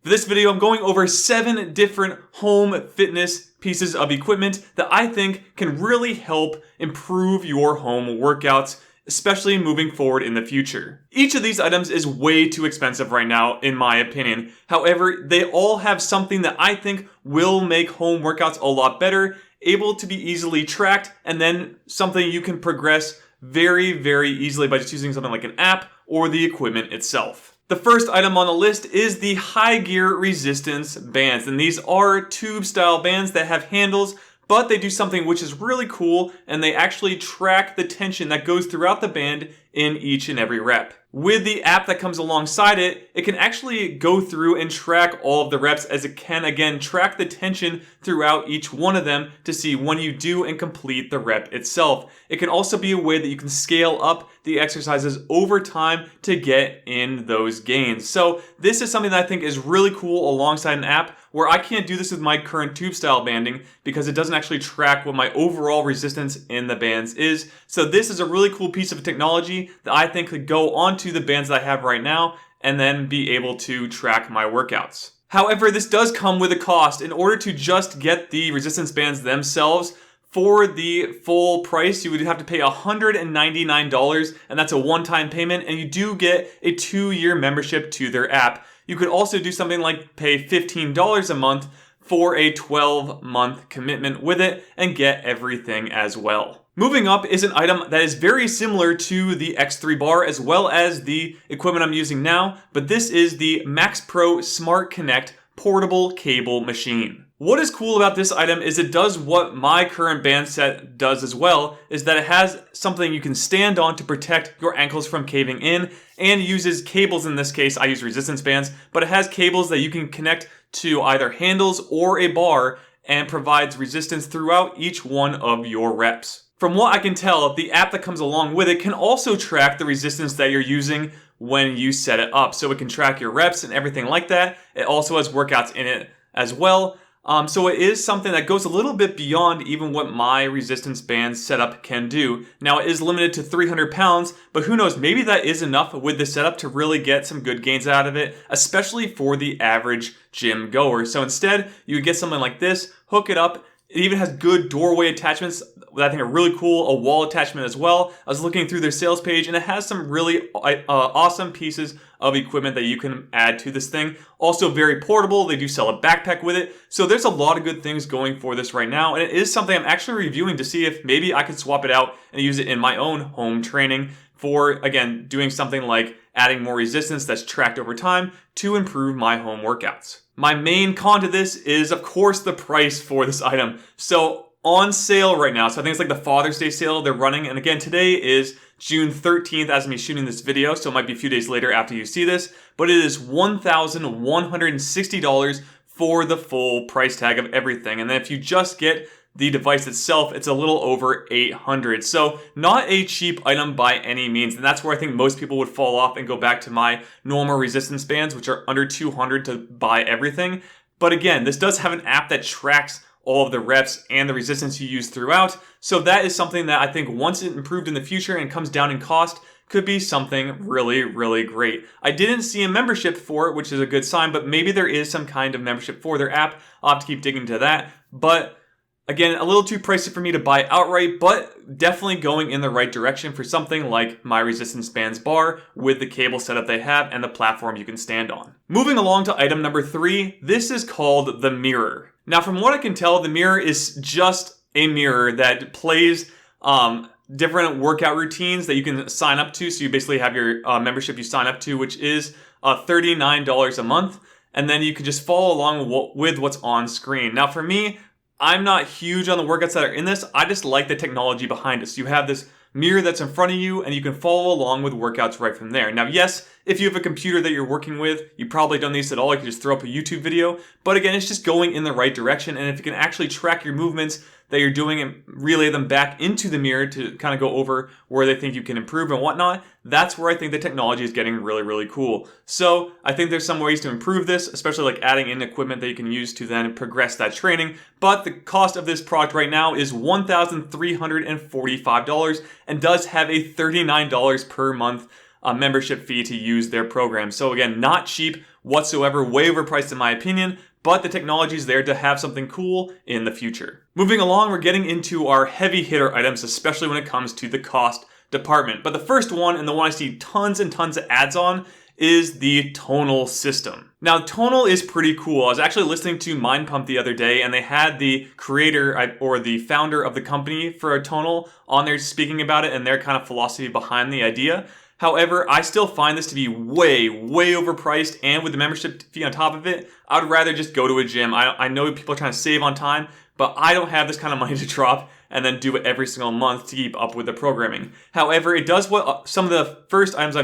For this video, I'm going over 7 different home fitness pieces of equipment that I think can really help improve your home workouts, especially moving forward in the future. Each of these items is way too expensive right now, in my opinion. However, they all have something that I think will make home workouts a lot better, able to be easily tracked, and then something you can progress very, very easily by just using something like an app or the equipment itself. The first item on the list is the Hygear resistance bands, and these are tube style bands that have handles, but they do something which is really cool, and they actually track the tension that goes throughout the band in each and every rep. With the app that comes alongside it, it can actually go through and track all of the reps, as it can again track the tension throughout each one of them to see when you do and complete the rep itself. It can also be a way that you can scale up the exercises over time to get in those gains. So this is something that I think is really cool alongside an app, where I can't do this with my current tube style banding because it doesn't actually track what my overall resistance in the bands is. So this is a really cool piece of technology that I think could go onto the bands that I have right now and then be able to track my workouts. However, this does come with a cost. In order to just get the resistance bands themselves, for the full price, you would have to pay $199, and that's a one-time payment, and you do get a 2-year membership to their app. You could also do something like pay $15 a month for a 12-month commitment with it and get everything as well. Moving up is an item that is very similar to the X3 bar as well as the equipment I'm using now, but this is the MaxPro SmartConnect portable cable machine. What is cool about this item is it does what my current band set does as well, is that it has something you can stand on to protect your ankles from caving in, and uses cables. In this case, I use resistance bands, but it has cables that you can connect to either handles or a bar and provides resistance throughout each one of your reps. From what I can tell, the app that comes along with it can also track the resistance that you're using when you set it up. So it can track your reps and everything like that. It also has workouts in it as well. So it is something that goes a little bit beyond even what my resistance band setup can do. Now, it is limited to 300 pounds, but who knows, maybe that is enough with the setup to really get some good gains out of it, especially for the average gym goer. So instead, you would get something like this, hook it up. It even has good doorway attachments that I think are really cool, a wall attachment as well. I was looking through their sales page, and it has some really awesome pieces of equipment that you can add to this thing. Also very portable. They do sell a backpack with it. So there's a lot of good things going for this right now, and it is something I'm actually reviewing to see if maybe I could swap it out and use it in my own home training for, again, doing something like adding more resistance that's tracked over time to improve my home workouts. My main con to this is, of course, the price for this item. So on sale right now, so I think it's like the Father's Day sale they're running, and again, today is June 13th as I'm shooting this video, so it might be a few days later after you see this, but it is $1,160 for the full price tag of everything. And then if you just get the device itself, it's a little over $800. So not a cheap item by any means. And that's where I think most people would fall off and go back to my normal resistance bands, which are under $200 to buy everything. But again, this does have an app that tracks all of the reps and the resistance you use throughout. So that is something that I think once it improved in the future and comes down in cost, could be something really, really great. I didn't see a membership for it, which is a good sign, but maybe there is some kind of membership for their app. I'll have to keep digging into that. But again, a little too pricey for me to buy outright, but definitely going in the right direction for something like my resistance bands bar with the cable setup they have and the platform you can stand on. Moving along to item number 3, this is called the mirror. Now, from what I can tell, the mirror is just a mirror that plays different workout routines that you can sign up to. So you basically have your membership you sign up to, which is $39 a month, and then you can just follow along with what's on screen. Now, for me, I'm not huge on the workouts that are in this. I just like the technology behind it. So you have this mirror that's in front of you, and you can follow along with workouts right from there. Now, yes, if you have a computer that you're working with, you probably don't need this at all. You can just throw up a YouTube video. But again, it's just going in the right direction. And if you can actually track your movements that you're doing and relay them back into the mirror to kind of go over where they think you can improve and whatnot, that's where I think the technology is getting really, really cool. So I think there's some ways to improve this, especially like adding in equipment that you can use to then progress that training. But the cost of this product right now is $1,345 and does have a $39 per month membership fee to use their program. So again, not cheap whatsoever, way overpriced in my opinion, but the technology is there to have something cool in the future. Moving along, we're getting into our heavy hitter items, especially when it comes to the cost department. But the first one, and the one I see tons and tons of ads on, is the Tonal system. Now, Tonal is pretty cool. I was actually listening to Mind Pump the other day, and they had the creator or the founder of the company for Tonal on there speaking about it and their kind of philosophy behind the idea. However, I still find this to be way, way overpriced, and with the membership fee on top of it, I'd rather just go to a gym. I know people are trying to save on time, but I don't have this kind of money to drop and then do it every single month to keep up with the programming. However, it does what some of the first items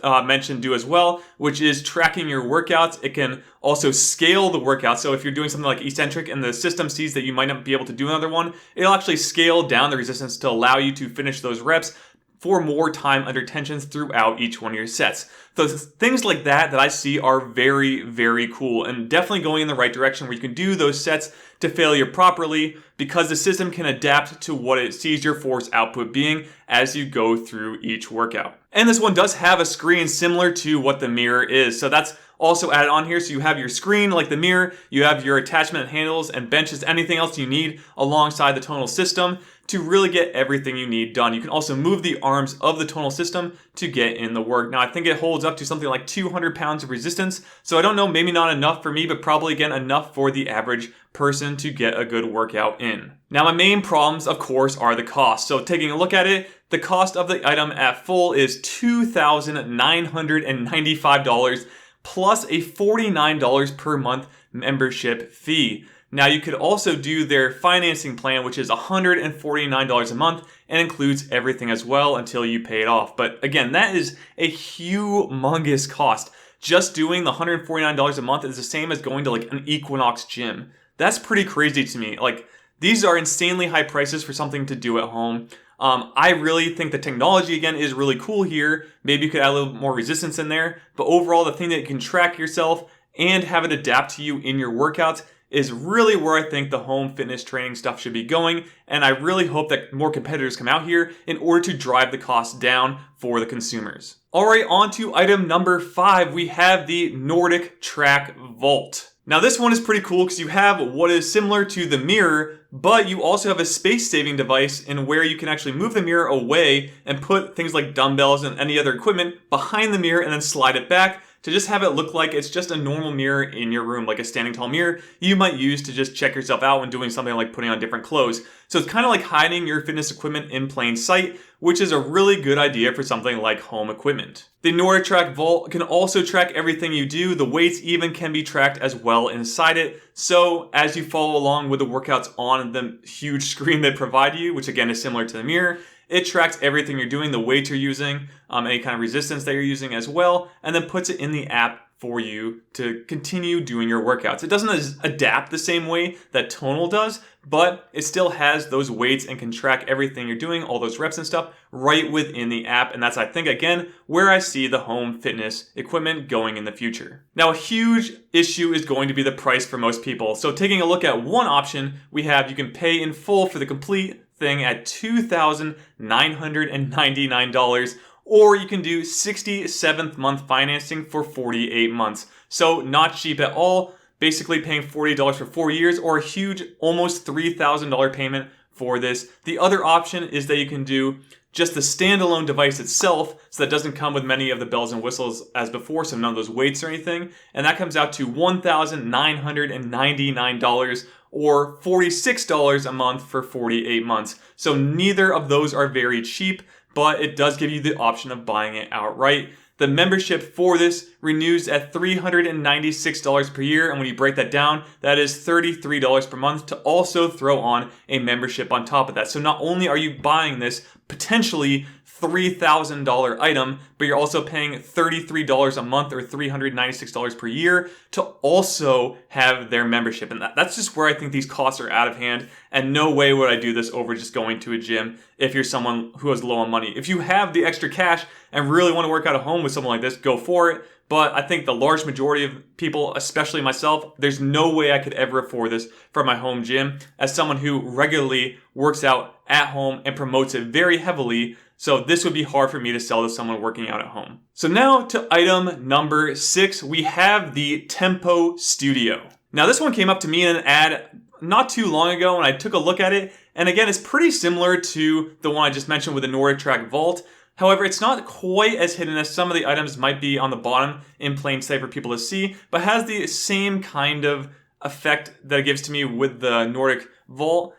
I mentioned do as well, which is tracking your workouts. It can also scale the workout. So if you're doing something like eccentric and the system sees that you might not be able to do another one, it'll actually scale down the resistance to allow you to finish those reps for more time under tensions throughout each one of your sets. So things like that I see are very, very cool and definitely going in the right direction where you can do those sets to failure properly because the system can adapt to what it sees your force output being as you go through each workout. And this one does have a screen similar to what the mirror is. So that's also added on here. So you have your screen like the mirror, you have your attachment handles and benches, anything else you need alongside the Tonal system to really get everything you need done. You can also move the arms of the Tonal system to get in the work. Now I think it holds up to something like 200 pounds of resistance. So I don't know, maybe not enough for me, but probably again enough for the average person to get a good workout in. Now my main problems of course are the cost. So taking a look at it, the cost of the item at full is $2,995 plus a $49 per month membership fee. Now you could also do their financing plan, which is $149 a month and includes everything as well until you pay it off. But again, that is a humongous cost. Just doing the $149 a month is the same as going to like an Equinox gym. That's pretty crazy to me. Like these are insanely high prices for something to do at home. I really think the technology again is really cool here. Maybe you could add a little more resistance in there, but overall the thing that you can track yourself and have it adapt to you in your workouts is really where I think the home fitness training stuff should be going. And I really hope that more competitors come out here in order to drive the cost down for the consumers. All right, on to item number 5. We have the Nordic Track Vault. Now this one is pretty cool because you have what is similar to the mirror, but you also have a space-saving device in where you can actually move the mirror away and put things like dumbbells and any other equipment behind the mirror and then slide it back to just have it look like it's just a normal mirror in your room, like a standing tall mirror you might use to just check yourself out when doing something like putting on different clothes. So it's kind of like hiding your fitness equipment in plain sight, which is a really good idea for something like home equipment. The Nordic Track Vault can also track everything you do. The weights even can be tracked as well inside it. So as you follow along with the workouts on the huge screen they provide you, which again is similar to the mirror, it tracks everything you're doing, the weights you're using, any kind of resistance that you're using as well, and then puts it in the app for you to continue doing your workouts. It doesn't adapt the same way that Tonal does, but it still has those weights and can track everything you're doing, all those reps and stuff, right within the app. And that's, I think, again, where I see the home fitness equipment going in the future. Now, a huge issue is going to be the price for most people. So taking a look at one option, we have you can pay in full for the complete thing at $2,999, or you can do 67th month financing for 48 months. So not cheap at all, basically paying $40 for 4 years or a huge almost $3,000 payment for this. The other option is that you can do just the standalone device itself, so that doesn't come with many of the bells and whistles as before, so none of those weights or anything, and that comes out to $1,999 or $46 a month for 48 months. So neither of those are very cheap, but it does give you the option of buying it outright. The membership for this renews at $396 per year, and when you break that down, that is $33 per month to also throw on a membership on top of that. So not only are you buying this potentially $3,000 item, but you're also paying $33 a month or $396 per year to also have their membership. And that's just where I think these costs are out of hand, and no way would I do this over just going to a gym if you're someone who is low on money. If you have the extra cash and really want to work out at home with someone like this, go for it. But I think the large majority of people, especially myself, there's no way I could ever afford this for my home gym. As someone who regularly works out at home and promotes it very heavily, So this would be hard for me to sell to someone working out at home. So now to item number 6, we have the Temp Studio. Now this one came up to me in an ad not too long ago, and I took a look at it. And again, it's pretty similar to the one I just mentioned with the Nordic Track Vault. However, it's not quite as hidden as some of the items might be on the bottom in plain sight for people to see, but has the same kind of effect that it gives to me with the Nordic Vault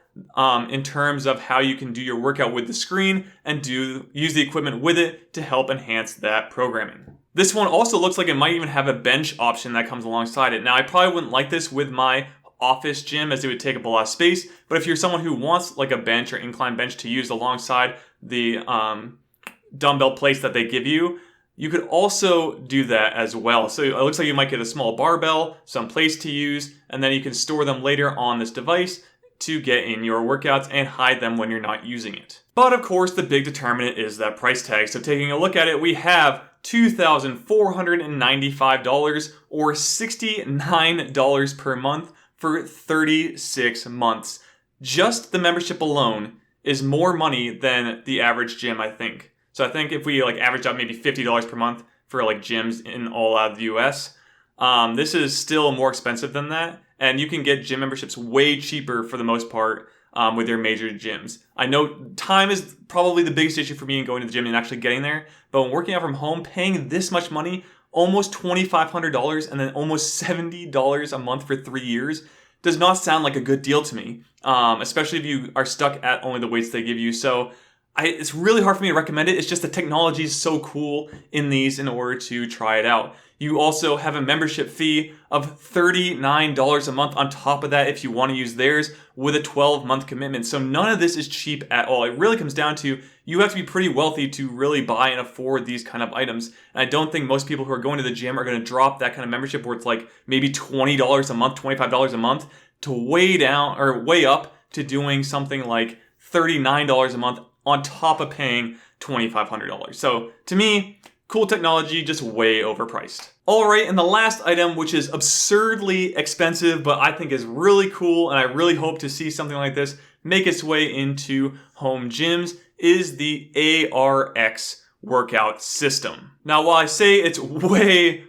in terms of how you can do your workout with the screen and use the equipment with it to help enhance that programming. This one also looks like it might even have a bench option that comes alongside it. Now, I probably wouldn't like this with my office gym as it would take up a lot of space, but if you're someone who wants like a bench or incline bench to use alongside the dumbbell plates that they give you, you could also do that as well. So it looks like you might get a small barbell, some plates to use, and then you can store them later on this device to get in your workouts and hide them when you're not using it. But of course, the big determinant is that price tag. So taking a look at it, we have $2,495 or $69 per month for 36 months. Just the membership alone is more money than the average gym, I think. So I think if we like average out maybe $50 per month for like gyms in all out of the US, this is still more expensive than that. And you can get gym memberships way cheaper for the most part with your major gyms. I know time is probably the biggest issue for me in going to the gym and actually getting there. But when working out from home, paying this much money, almost $2,500 and then almost $70 a month for 3 years, does not sound like a good deal to me. Especially if you are stuck at only the weights they give you. So it's really hard for me to recommend it. It's just the technology is so cool in these in order to try it out. You also have a membership fee of $39 a month on top of that if you want to use theirs with a 12-month commitment. So none of this is cheap at all. It really comes down to you have to be pretty wealthy to really buy and afford these kind of items. And I don't think most people who are going to the gym are going to drop that kind of membership where it's like maybe $20 a month, $25 a month to way down or way up to doing something like $39 a month on top of paying $2,500. So to me, cool technology, just way overpriced. Alright, and the last item, which is absurdly expensive, but I think is really cool, and I really hope to see something like this make its way into home gyms, is the ARX workout system. Now, while I say it's way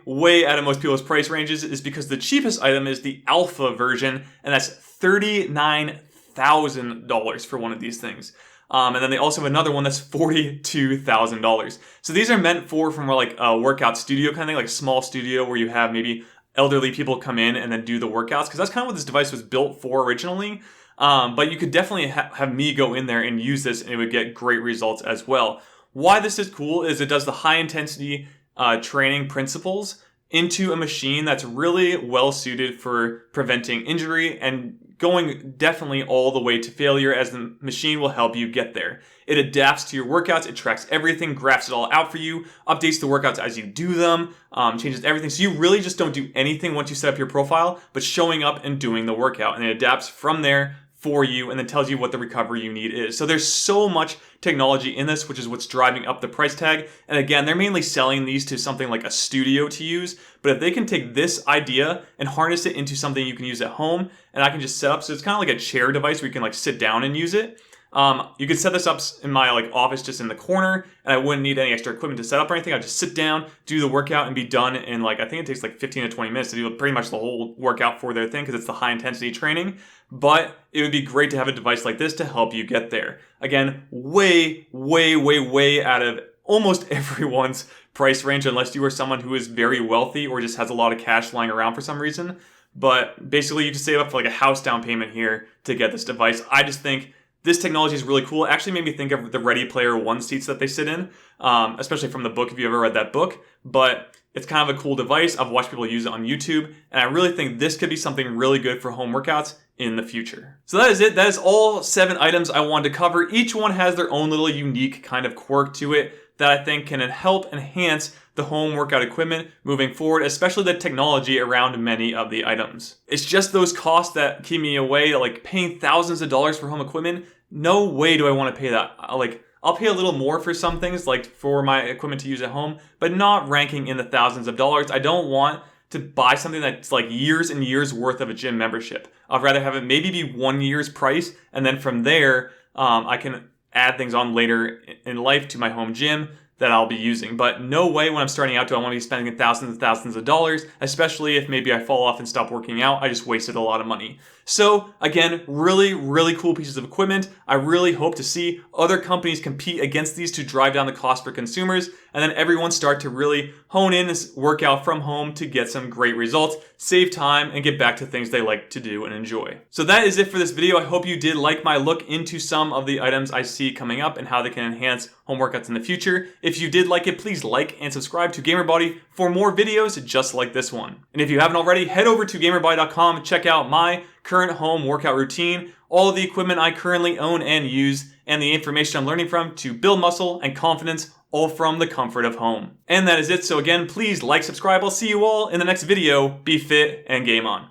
out of most people's price ranges, is because the cheapest item is the alpha version, and that's $39,000 for one of these things. And then they also have another one that's $42,000. So these are meant for from like a workout studio kind of thing, like a small studio where you have maybe elderly people come in and then do the workouts, because that's kind of what this device was built for originally. But you could definitely have me go in there and use this and it would get great results as well. Why this is cool is it does the high intensity training principles into a machine that's really well suited for preventing injury and going definitely all the way to failure, as the machine will help you get there. It adapts to your workouts, it tracks everything, graphs it all out for you, updates the workouts as you do them, changes everything. So you really just don't do anything once you set up your profile, but showing up and doing the workout. And it adapts from there for you and then tells you what the recovery you need is. So there's so much technology in this, which is what's driving up the price tag. And again, they're mainly selling these to something like a studio to use. But if they can take this idea and harness it into something you can use at home, and I can just set up, so it's kind of like a chair device where you can like sit down and use it. You could set this up in my like office just in the corner, and I wouldn't need any extra equipment to set up or anything. I'd just sit down, do the workout, and be done in like, I think it takes like 15 to 20 minutes to do pretty much the whole workout for their thing because it's the high intensity training. But it would be great to have a device like this to help you get there. Again, way out of almost everyone's price range, unless you are someone who is very wealthy or just has a lot of cash lying around for some reason. But basically, you just save up for like a house down payment here to get this device. I just think this technology is really cool. It actually made me think of the Ready Player One seats that they sit in, especially from the book, if you ever read that book. But it's kind of a cool device. I've watched people use it on YouTube, and I really think this could be something really good for home workouts in the future. So that is it. That is all 7 items I wanted to cover. Each one has their own little unique kind of quirk to it that I think can help enhance the home workout equipment moving forward, especially the technology around many of the items. It's just those costs that keep me away, like paying thousands of dollars for home equipment. No way do I want to pay that. I'll pay a little more for some things, like for my equipment to use at home, but not ranking in the thousands of dollars. I don't want to buy something that's like years and years worth of a gym membership. I'd rather have it maybe be 1 year's price, and then from there, I can add things on later in life to my home gym that I'll be using. But no way when I'm starting out do I want to be spending thousands and thousands of dollars, especially if maybe I fall off and stop working out. I just wasted a lot of money. So again, really, really cool pieces of equipment. I really hope to see other companies compete against these to drive down the cost for consumers, and then everyone start to really hone in this workout from home to get some great results, save time, and get back to things they like to do and enjoy. So that is it for this video. I hope you did like my look into some of the items I see coming up and how they can enhance home workouts in the future. If you did like it, please like and subscribe to GamerBody for more videos just like this one. And if you haven't already, head over to GamerBody.com and check out my current home workout routine, all of the equipment I currently own and use, and the information I'm learning from to build muscle and confidence, all from the comfort of home. And that is it. So again, please like, subscribe. I'll see you all in the next video. Be fit and game on.